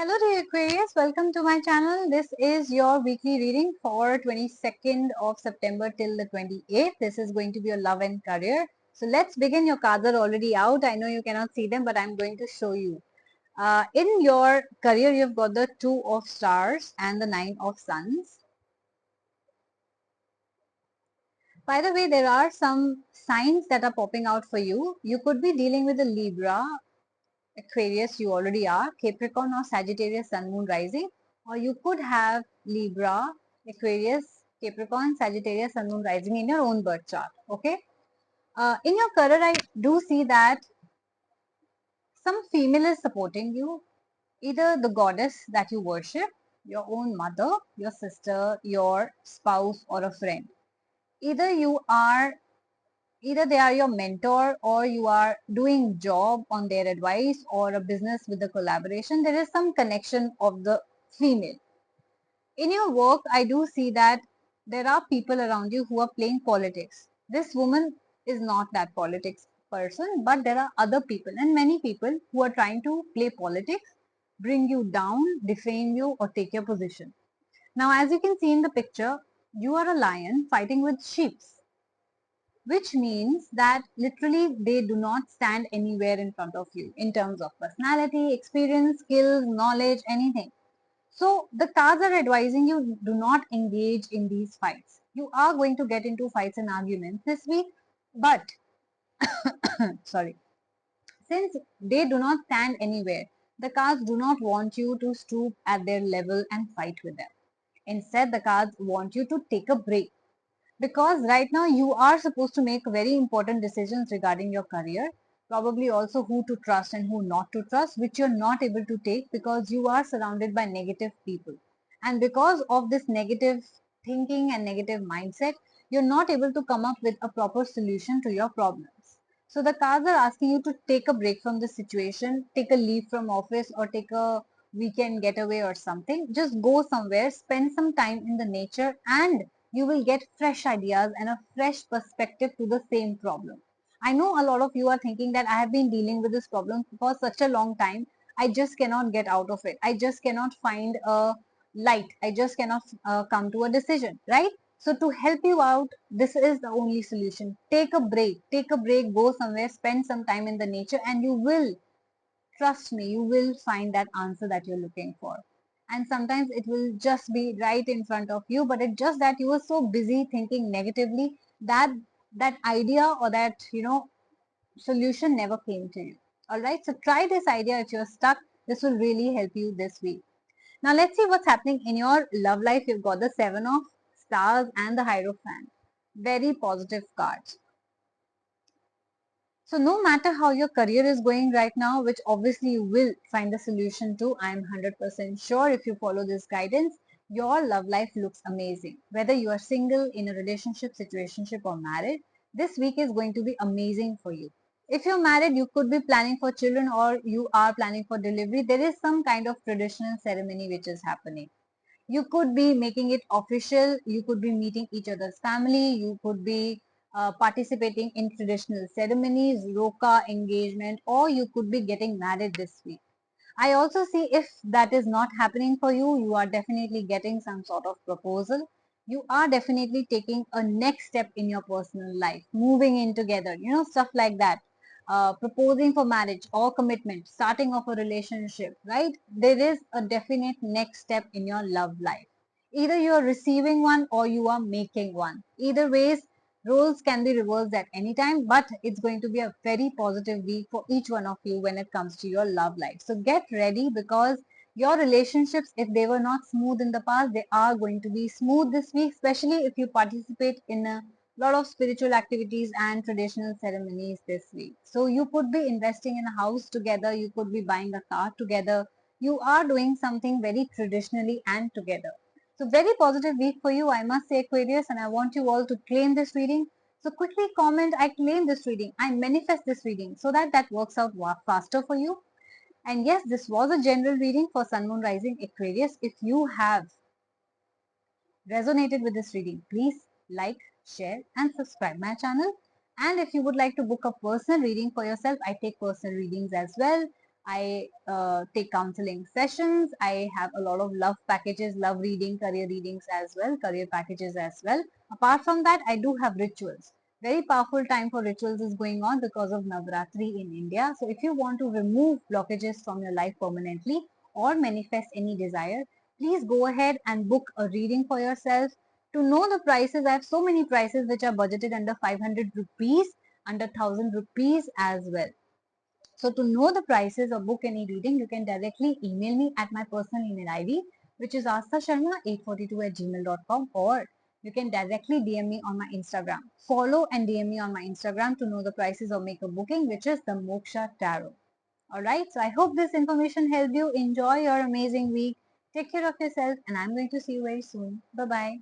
Hello dear Aquarius, welcome to my channel. This is your weekly reading for 22nd of September till the 28th. This is going to be your love and career. So let's begin. Your cards are already out. I know you cannot see them, but I'm going to show you. In your career, you've got the Two of Stars and the Nine of Suns. By the way, there are some signs that are popping out for you. You could be dealing with a Libra, Aquarius, you already are, Capricorn or Sagittarius Sun Moon Rising, or you could have Libra, Aquarius, Capricorn, Sagittarius Sun Moon Rising in your own birth chart. Okay. In your career, I do see that some female is supporting you, either the goddess that you worship, your own mother, your sister, your spouse, or a friend. Either you are either they are your mentor or you are doing job on their advice or a business with a collaboration. There is some connection of the female. In your work, I do see that there are people around you who are playing politics. This woman is not that politics person, but there are other people and many people who are trying to play politics, bring you down, defame you, or take your position. Now, as you can see in the picture, you are a lion fighting with sheep, which means that literally they do not stand anywhere in front of you in terms of personality, experience, skills, knowledge, anything. So the cards are advising you do not engage in these fights. You are going to get into fights and arguments this week, but sorry, since they do not stand anywhere, the cards do not want you to stoop at their level and fight with them. Instead, the cards want you to take a break, because right now you are supposed to make very important decisions regarding your career, probably also who to trust and who not to trust, which you're not able to take because you are surrounded by negative people. And because of this negative thinking and negative mindset, you're not able to come up with a proper solution to your problems. So the cards are asking you to take a break from this situation, take a leave from office, or take a weekend getaway or something. Just go somewhere, spend some time in the nature, and you will get fresh ideas and a fresh perspective to the same problem. I know a lot of you are thinking that I have been dealing with this problem for such a long time. I just cannot get out of it. I just cannot find a light. I just cannot come to a decision, right? So to help you out, this is the only solution. Take a break, go somewhere, spend some time in the nature, and you will, trust me, you will find that answer that you're looking for. And sometimes it will just be right in front of you, but it's just that you were so busy thinking negatively that that idea or that solution never came to you. All right, so try this idea if you're stuck. This will really help you this week. Now let's see what's happening in your love life. You've got the Seven of Stars and the Hierophant. Very positive cards. So no matter how your career is going right now, which obviously you will find a solution to, I'm 100% sure if you follow this guidance, your love life looks amazing. Whether you are single, in a relationship, situationship, or married, this week is going to be amazing for you. If you're married, you could be planning for children or you are planning for delivery. There is some kind of traditional ceremony which is happening. You could be making it official, you could be meeting each other's family, you could be participating in traditional ceremonies, roka, engagement, or you could be getting married this week. I also see if that is not happening for you, you are definitely getting some sort of proposal. You are definitely taking a next step in your personal life, moving in together, stuff like that. Proposing for marriage or commitment, starting of a relationship, right? There is a definite next step in your love life. Either you are receiving one or you are making one. Either ways, roles can be reversed at any time, but it's going to be a very positive week for each one of you when it comes to your love life. So get ready, because your relationships, if they were not smooth in the past, they are going to be smooth this week, especially if you participate in a lot of spiritual activities and traditional ceremonies this week. So you could be investing in a house together, you could be buying a car together, you are doing something very traditionally and together. So very positive week for you, I must say, Aquarius, and I want you all to claim this reading. So quickly comment, I claim this reading, I manifest this reading, so that that works out faster for you. And yes, this was a general reading for Sun Moon Rising Aquarius. If you have resonated with this reading, please like, share, and subscribe my channel. And if you would like to book a personal reading for yourself, I take personal readings as well. I take counseling sessions. I have a lot of love packages, love reading, career readings as well, career packages as well. Apart from that, I do have rituals. Very powerful time for rituals is going on because of Navratri in India. So if you want to remove blockages from your life permanently or manifest any desire, please go ahead and book a reading for yourself. To know the prices, I have so many prices which are budgeted under 500 rupees, under 1000 rupees as well. So to know the prices or book any reading, you can directly email me at my personal email ID, which is asthasharma842@gmail.com, or you can directly DM me on my Instagram. Follow and DM me on my Instagram to know the prices or make a booking, which is the Moksha Tarot. Alright, so I hope this information helped you. Enjoy your amazing week. Take care of yourself, and I'm going to see you very soon. Bye bye.